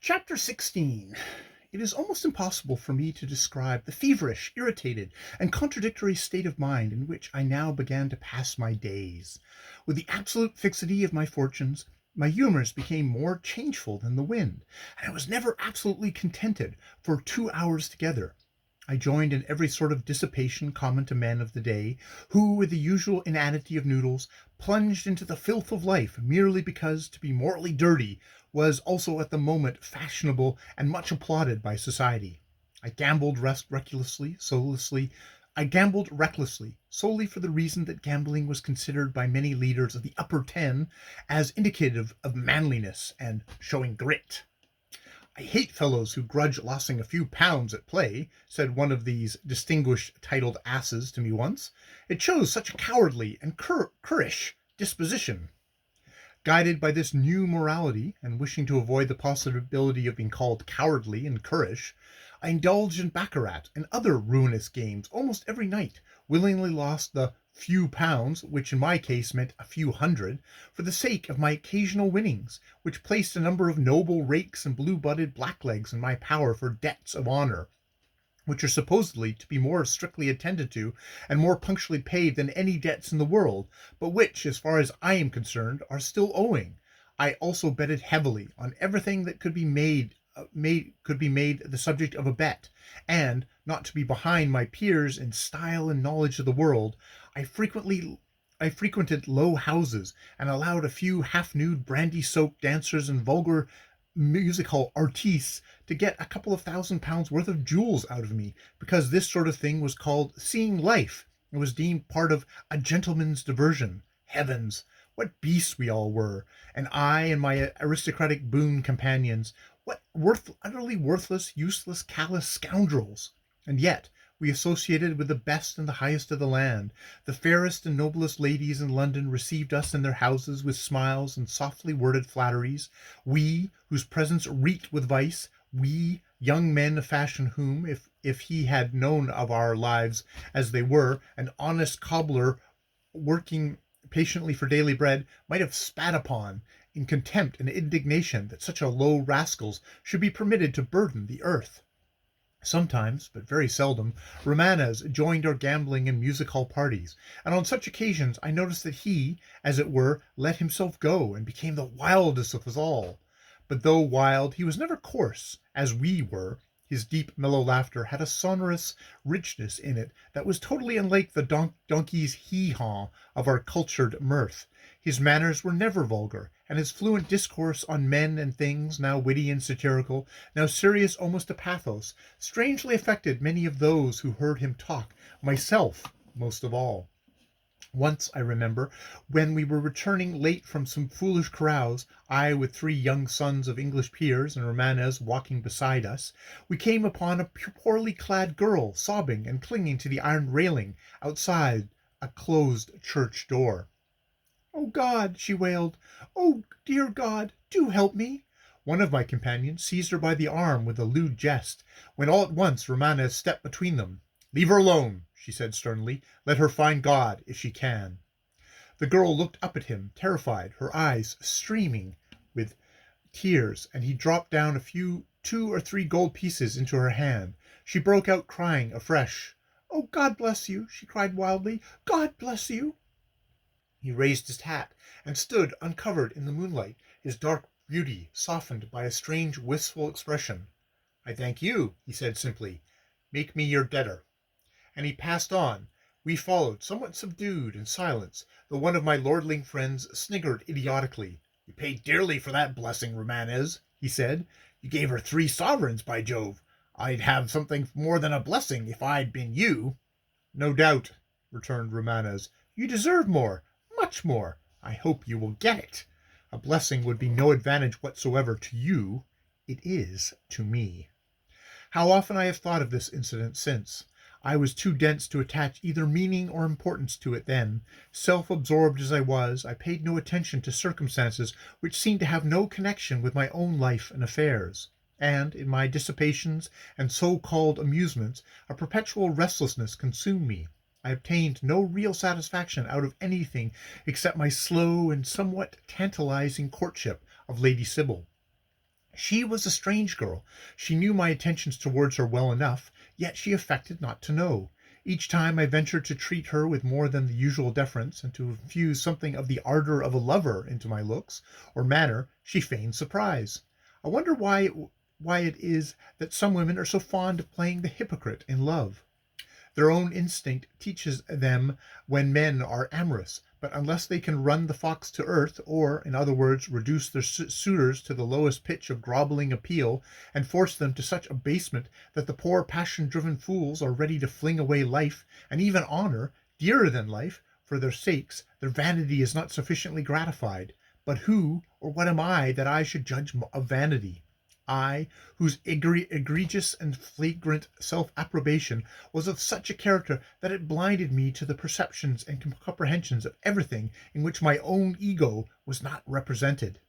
Chapter 16. It is almost impossible for me to describe the feverish, irritated, and contradictory state of mind in which I now began to pass my days. With the absolute fixity of my fortunes, my humours became more changeful than the wind, and I was never absolutely contented for 2 hours together. I joined in every sort of dissipation common to men of the day, who, with the usual inanity of noodles, plunged into the filth of life merely because to be morally dirty was also at the moment fashionable and much applauded by society. I gambled recklessly, solely for the reason that gambling was considered by many leaders of the upper ten as indicative of manliness and showing grit. "I hate fellows who grudge lossing a few pounds at play," said one of these distinguished titled asses to me once. "It shows such a cowardly and currish disposition." Guided by this new morality, and wishing to avoid the possibility of being called cowardly and currish, I indulged in baccarat and other ruinous games almost every night, willingly lost the few pounds, which in my case meant a few hundred, for the sake of my occasional winnings, which placed a number of noble rakes and blue-blooded blacklegs in my power for debts of honour, which are supposedly to be more strictly attended to and more punctually paid than any debts in the world, but which, as far as I am concerned, are still owing. I also betted heavily on everything that could be made the subject of a bet, and, not to be behind my peers in style and knowledge of the world, I frequented low houses and allowed a few half-nude brandy-soaked dancers and vulgar music hall artistes to get a couple of £1,000 worth of jewels out of me, because this sort of thing was called seeing life and was deemed part of a gentleman's diversion. Heavens, what beasts we all were, and I and my aristocratic boon companions, what utterly worthless, useless, callous scoundrels! And yet we associated with the best and the highest of the land. The fairest and noblest ladies in London received us in their houses with smiles and softly worded flatteries. We, whose presence reeked with vice, we, young men of fashion whom, if he had known of our lives as they were, an honest cobbler working patiently for daily bread, might have spat upon, in contempt and indignation that such a low rascals should be permitted to burden the earth. Sometimes, but very seldom, Romanes joined our gambling and music-hall parties, and on such occasions I noticed that he, as it were, let himself go, and became the wildest of us all. But though wild, he was never coarse, as we were. His deep, mellow laughter had a sonorous richness in it that was totally unlike the donkey's hee-haw of our cultured mirth. His manners were never vulgar, and his fluent discourse on men and things, now witty and satirical, now serious almost to pathos, strangely affected many of those who heard him talk, myself most of all. Once, I remember, when we were returning late from some foolish carouse, I with 3 young sons of English peers and Romanes walking beside us, we came upon a poorly clad girl sobbing and clinging to the iron railing outside a closed church door. "Oh God!" she wailed. "Oh dear God, do help me!" One of my companions seized her by the arm with a lewd jest, when all at once Romanes stepped between them. "Leave her alone," she said sternly. "Let her find God, if she can." The girl looked up at him, terrified, her eyes streaming with tears, and he dropped down 2 or 3 gold pieces into her hand. She broke out crying afresh. "Oh, God bless you!" she cried wildly. "God bless you!" He raised his hat and stood uncovered in the moonlight, his dark beauty softened by a strange wistful expression. "I thank you," he said simply. "Make me your debtor." And he passed on. We followed, somewhat subdued, in silence, though one of my lordling friends sniggered idiotically. "You paid dearly for that blessing, Romanes," he said. "You gave her 3 sovereigns, by Jove. I'd have something more than a blessing if I'd been you." "No doubt," returned Romanes. "You deserve more, much more. I hope you will get it. A blessing would be no advantage whatsoever to you. It is to me." How often I have thought of this incident since! I was too dense to attach either meaning or importance to it then. Self-absorbed as I was, I paid no attention to circumstances which seemed to have no connection with my own life and affairs. And, in my dissipations and so-called amusements, a perpetual restlessness consumed me. I obtained no real satisfaction out of anything except my slow and somewhat tantalizing courtship of Lady Sybil. She was a strange girl. She knew my attentions towards her well enough, yet she affected not to know. Each time I ventured to treat her with more than the usual deference, and to infuse something of the ardor of a lover into my looks or manner, she feigned surprise. I wonder why it is that some women are so fond of playing the hypocrite in love. Their own instinct teaches them when men are amorous, but unless they can run the fox to earth, or, in other words, reduce their suitors to the lowest pitch of grovelling appeal, and force them to such abasement that the poor passion-driven fools are ready to fling away life, and even honor, dearer than life, for their sakes, their vanity is not sufficiently gratified. But who, or what am I, that I should judge of vanity? I, whose egregious and flagrant self-approbation was of such a character that it blinded me to the perceptions and comprehensions of everything in which my own ego was not represented.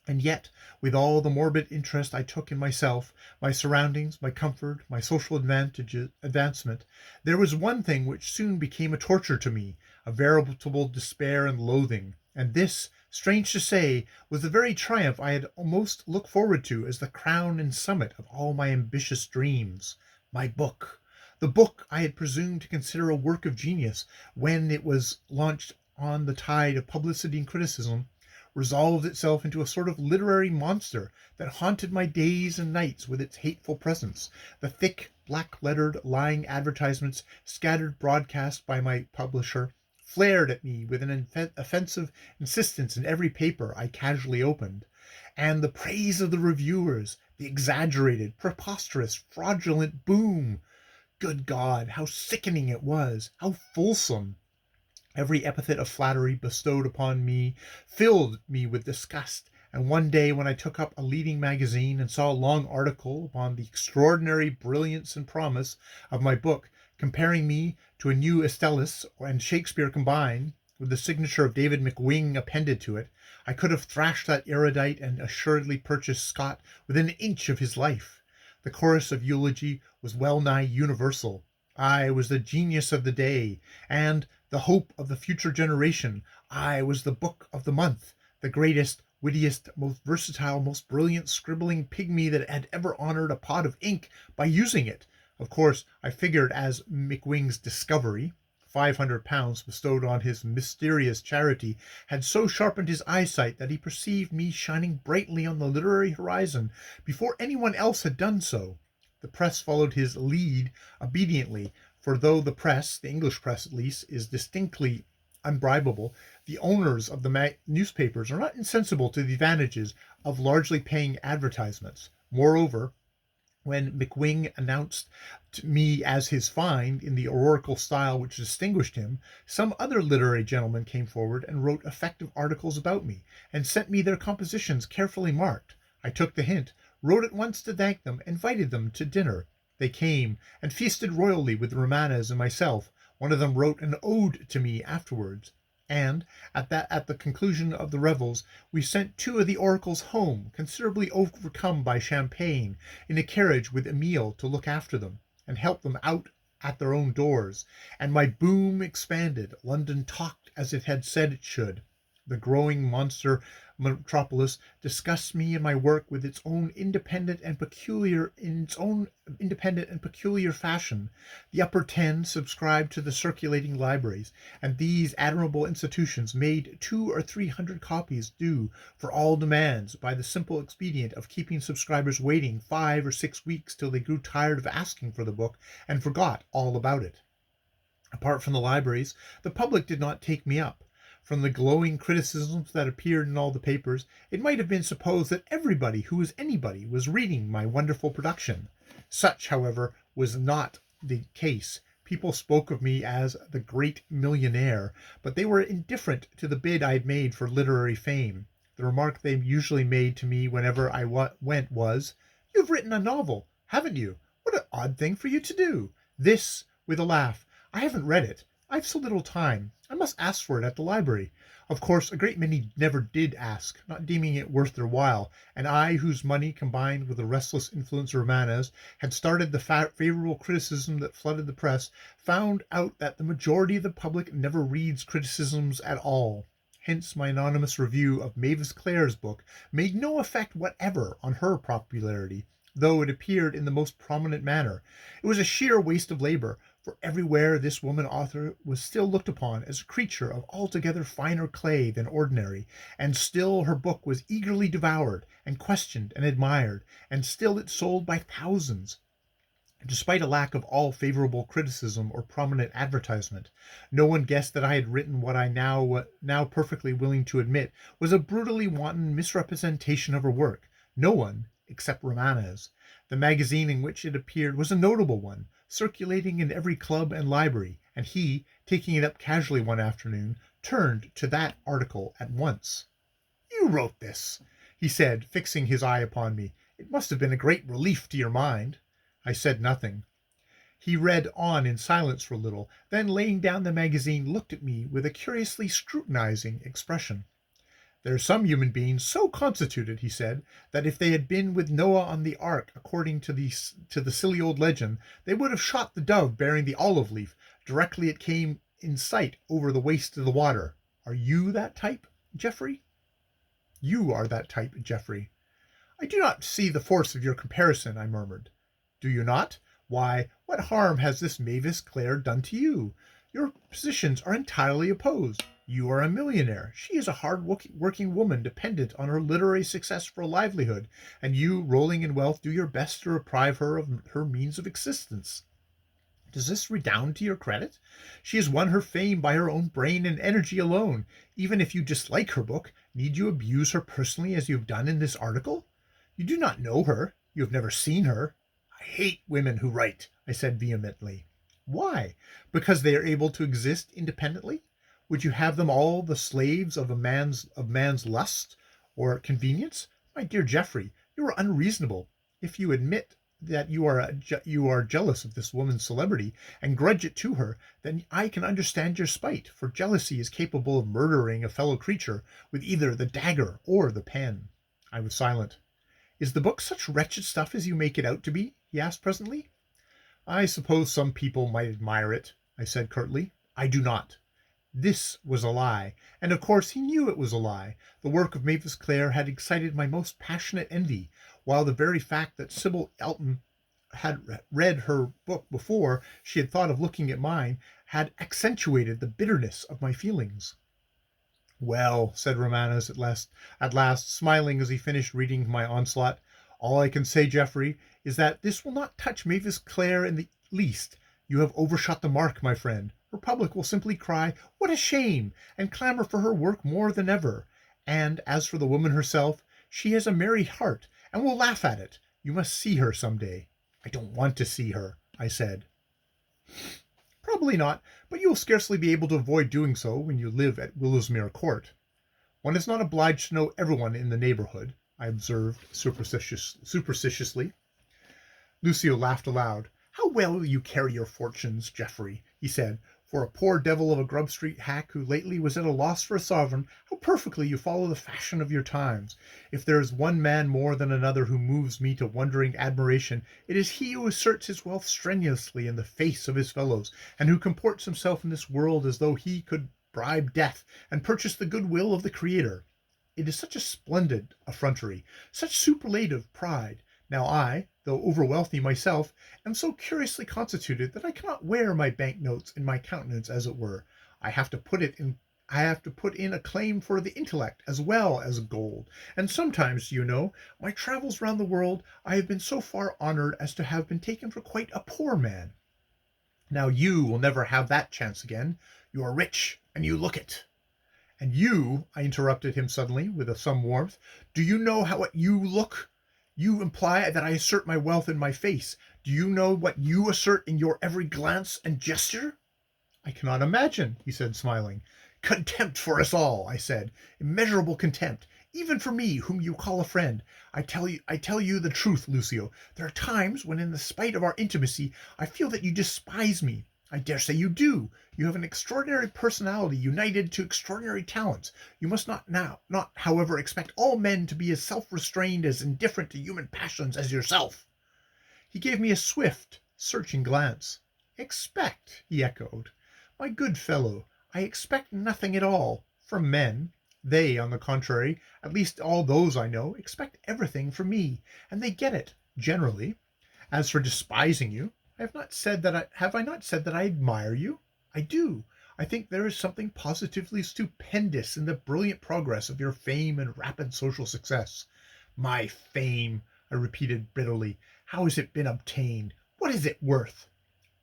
And yet, with all the morbid interest I took in myself, my surroundings, my comfort, my social advancement, there was one thing which soon became a torture to me, a veritable despair and loathing. And this, strange to say, was the very triumph I had most looked forward to as the crown and summit of all my ambitious dreams. My book. The book I had presumed to consider a work of genius when it was launched on the tide of publicity and criticism, resolved itself into a sort of literary monster that haunted my days and nights with its hateful presence. The thick, black-lettered, lying advertisements scattered broadcast by my publisher flared at me with an offensive insistence in every paper I casually opened. And the praise of the reviewers, the exaggerated, preposterous, fraudulent boom. Good God, how sickening it was, how fulsome! Every epithet of flattery bestowed upon me filled me with disgust, and one day when I took up a leading magazine and saw a long article upon the extraordinary brilliance and promise of my book, comparing me to a new Aeschylus and Shakespeare combined, with the signature of David McWing appended to it, I could have thrashed that erudite and assuredly purchased Scott within an inch of his life. The chorus of eulogy was well nigh universal. I was the genius of the day, and the hope of the future generation. I was the book of the month, the greatest, wittiest, most versatile, most brilliant scribbling pygmy that had ever honored a pot of ink by using it. Of course, I figured as McWing's discovery. £500 bestowed on his mysterious charity had so sharpened his eyesight that he perceived me shining brightly on the literary horizon before anyone else had done so. The press followed his lead obediently, for though the press, the English press at least, is distinctly unbribable, the owners of the newspapers are not insensible to the advantages of largely paying advertisements. Moreover, when McWing announced me as his find in the oracle style which distinguished him, some other literary gentlemen came forward and wrote effective articles about me, and sent me their compositions carefully marked. I took the hint, wrote at once to thank them, invited them to dinner. They came, and feasted royally with Romanes and myself. One of them wrote an ode to me afterwards, and at the conclusion of the revels we sent two of the oracles home, considerably overcome by champagne, in a carriage with Emile to look after them, and help them out at their own doors, and my boom expanded. London talked as it had said it should. The growing monster metropolis disgusts me and my work with its own independent and peculiar fashion. The upper 10 subscribed to the circulating libraries, and these admirable institutions made 200 or 300 copies due for all demands by the simple expedient of keeping subscribers waiting 5 or 6 weeks till they grew tired of asking for the book and forgot all about it. Apart from the libraries, the public did not take me up. From the glowing criticisms that appeared in all the papers, it might have been supposed that everybody who was anybody was reading my wonderful production. Such, however, was not the case. People spoke of me as the great millionaire, but they were indifferent to the bid I had made for literary fame. The remark they usually made to me whenever I went was, "You've written a novel, haven't you? What an odd thing for you to do." This, with a laugh, "I haven't read it. I've so little time. I must ask for it at the library." Of course, a great many never did ask, not deeming it worth their while, and I, whose money, combined with the restless influence of Romanes, had started the favorable criticism that flooded the press, found out that the majority of the public never reads criticisms at all. Hence my anonymous review of Mavis Clare's book made no effect whatever on her popularity, though it appeared in the most prominent manner. It was a sheer waste of labor, for everywhere this woman author was still looked upon as a creature of altogether finer clay than ordinary, and still her book was eagerly devoured, and questioned and admired, and still it sold by thousands. Despite a lack of all favorable criticism or prominent advertisement, no one guessed that I had written what I now perfectly willing to admit was a brutally wanton misrepresentation of her work. No one, except Romanes. The magazine in which it appeared was a notable one, circulating in every club and library, and he, taking it up casually one afternoon, turned to that article at once. "You wrote this," he said, fixing his eye upon me. "It must have been a great relief to your mind." I said nothing. He read on in silence for a little, then laying down the magazine looked at me with a curiously scrutinizing expression. "There are some human beings so constituted," he said, "that if they had been with Noah on the ark according to the silly old legend, they would have shot the dove bearing the olive leaf directly it came in sight over the waste of the water. Are you that type, Geoffrey?" "You are that type, Geoffrey." "I do not see the force of your comparison," I murmured. "Do you not? Why, what harm has this Mavis Clare done to you? Your positions are entirely opposed. You are a millionaire. She is a hard-working woman dependent on her literary success for a livelihood, and you, rolling in wealth, do your best to deprive her of her means of existence. Does this redound to your credit? She has won her fame by her own brain and energy alone. Even if you dislike her book, need you abuse her personally as you have done in this article? You do not know her. You have never seen her." "I hate women who write," I said vehemently. "Why? Because they are able to exist independently? Would you have them all the slaves of man's lust or convenience? My dear Geoffrey, you are unreasonable. If you admit that you are jealous of this woman's celebrity and grudge it to her, then I can understand your spite, for jealousy is capable of murdering a fellow creature with either the dagger or the pen." I was silent. "Is the book such wretched stuff as you make it out to be?" he asked presently. "I suppose some people might admire it," I said curtly. "I do not." This was a lie, and of course he knew it was a lie. The work of Mavis Clare had excited my most passionate envy, while the very fact that Sybil Elton had read her book before she had thought of looking at mine had accentuated the bitterness of my feelings. "Well," said Romanes at last, smiling as he finished reading my onslaught, "all I can say, Geoffrey, is that this will not touch Mavis Clare in the least. You have overshot the mark, my friend. Her public will simply cry, 'What a shame!' and clamor for her work more than ever. And as for the woman herself, she has a merry heart and will laugh at it. You must see her some day." "I don't want to see her," I said. "Probably not, but you will scarcely be able to avoid doing so when you live at Willowsmere Court." "One is not obliged to know everyone in the neighborhood," I observed superstitiously. Lucio laughed aloud. "How well you carry your fortunes, Geoffrey," he said. "For a poor devil of a Grub Street hack who lately was at a loss for a sovereign, how perfectly you follow the fashion of your times. If there is one man more than another who moves me to wondering admiration, it is he who asserts his wealth strenuously in the face of his fellows, and who comports himself in this world as though he could bribe death and purchase the goodwill of the Creator. It is such a splendid effrontery, such superlative pride. Now I, though over-wealthy myself, am so curiously constituted that I cannot wear my bank-notes in my countenance, as it were. I have to put in a claim for the intellect as well as gold, and sometimes, you know, my travels round the world, I have been so far honored as to have been taken for quite a poor man. Now you will never have that chance again. You are rich, and you look it." "And you," I interrupted him suddenly, with some warmth, "do you know what you look? You imply that I assert my wealth in my face. Do you know what you assert in your every glance and gesture?" "I cannot imagine," he said, smiling. "Contempt for us all," I said. "Immeasurable contempt, even for me, whom you call a friend. I tell you the truth, Lucio. There are times when, in the spite of our intimacy, I feel that you despise me. I dare say you do. You have an extraordinary personality united to extraordinary talents. You must not, however, expect all men to be as self-restrained, as indifferent to human passions as yourself." He gave me a swift, searching glance. "Expect," he echoed. "My good fellow, I expect nothing at all. from men. They, on the contrary, at least all those I know, expect everything from me, and they get it, generally. As for despising you, have I not said that I admire you? I do. I think there is something positively stupendous in the brilliant progress of your fame and rapid social success. My fame, I repeated bitterly. How has it been obtained? What is it worth?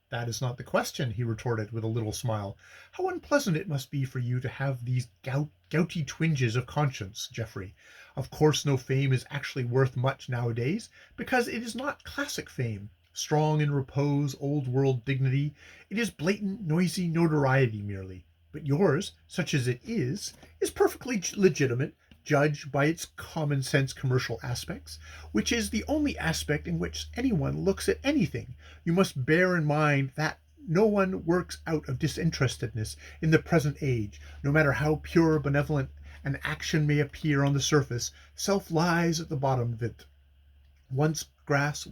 That is not the question, he retorted with a little smile. How unpleasant it must be for you to have these gouty twinges of conscience, Geoffrey. Of course no fame is actually worth much nowadays, because it is not classic fame, strong in repose, old-world dignity. It is blatant, noisy notoriety merely. But yours, such as it is perfectly legitimate, judged by its common sense commercial aspects, which is the only aspect in which anyone looks at anything. You must bear in mind that no one works out of disinterestedness in the present age. No matter how pure, benevolent an action may appear on the surface, self lies at the bottom of it. Once grasp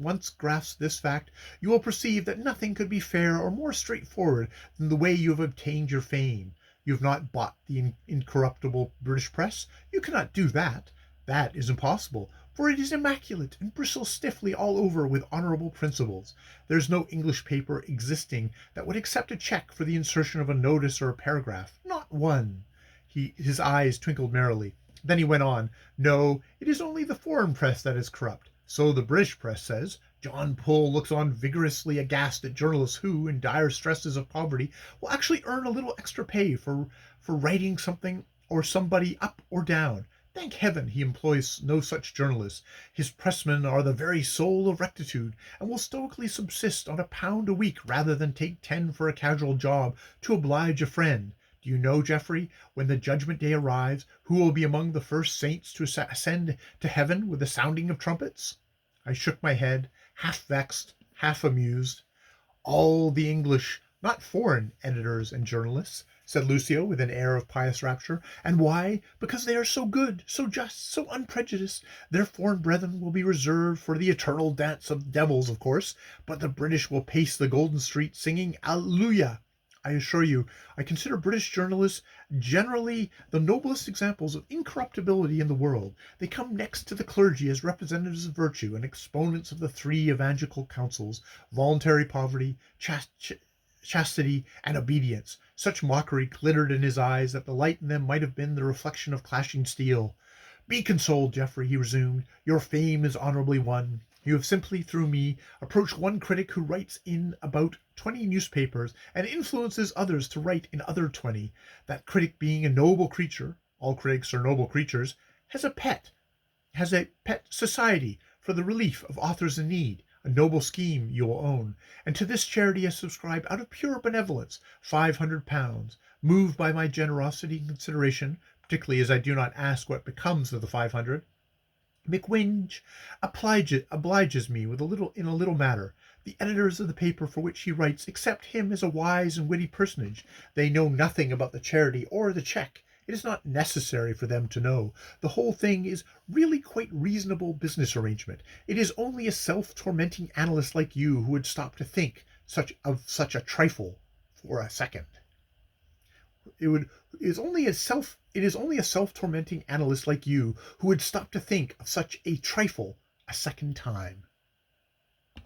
this fact, you will perceive that nothing could be fairer or more straightforward than the way you have obtained your fame. You have not bought the incorruptible British press. You cannot do that. That is impossible, for it is immaculate and bristles stiffly all over with honourable principles. There is no English paper existing that would accept a cheque for the insertion of a notice or a paragraph. Not one. His eyes twinkled merrily. Then he went on, No, it is only the foreign press that is corrupt. So the British press says. John Bull looks on vigorously aghast at journalists who, in dire stresses of poverty, will actually earn a little extra pay for writing something or somebody up or down. Thank heaven he employs no such journalists. His pressmen are the very soul of rectitude, and will stoically subsist on £1 a week rather than take 10 for a casual job to oblige a friend. Do you know, Geoffrey, when the judgment day arrives, who will be among the first saints to ascend to heaven with the sounding of trumpets? I shook my head, half vexed, half amused. All the English, not foreign, editors and journalists, said Lucio with an air of pious rapture. And why? Because they are so good, so just, so unprejudiced. Their foreign brethren will be reserved for the eternal dance of devils, of course, but the British will pace the golden streets singing Alleluia. I assure you, I consider British journalists generally the noblest examples of incorruptibility in the world. They come next to the clergy as representatives of virtue and exponents of the 3 evangelical counsels, voluntary poverty, chastity, and obedience. Such mockery glittered in his eyes that the light in them might have been the reflection of clashing steel. Be consoled, Geoffrey, he resumed. Your fame is honourably won. You have simply, through me, approached one critic who writes in about 20 newspapers and influences others to write in other 20. That critic, being a noble creature, all critics are noble creatures, has a pet society for the relief of authors in need. A noble scheme, you will own. And to this charity I subscribe out of pure benevolence £500, moved by my generosity and consideration, particularly as I do not ask what becomes of the 500. McWinge obliges me with in a little matter. The editors of the paper for which he writes accept him as a wise and witty personage. They know nothing about the charity or the cheque. It is not necessary for them to know. The whole thing is really quite reasonable business arrangement. It is only a self-tormenting analyst like you who would stop to think of such a trifle for a second. It is only a self-tormenting analyst like you who would stop to think of such a trifle a second time.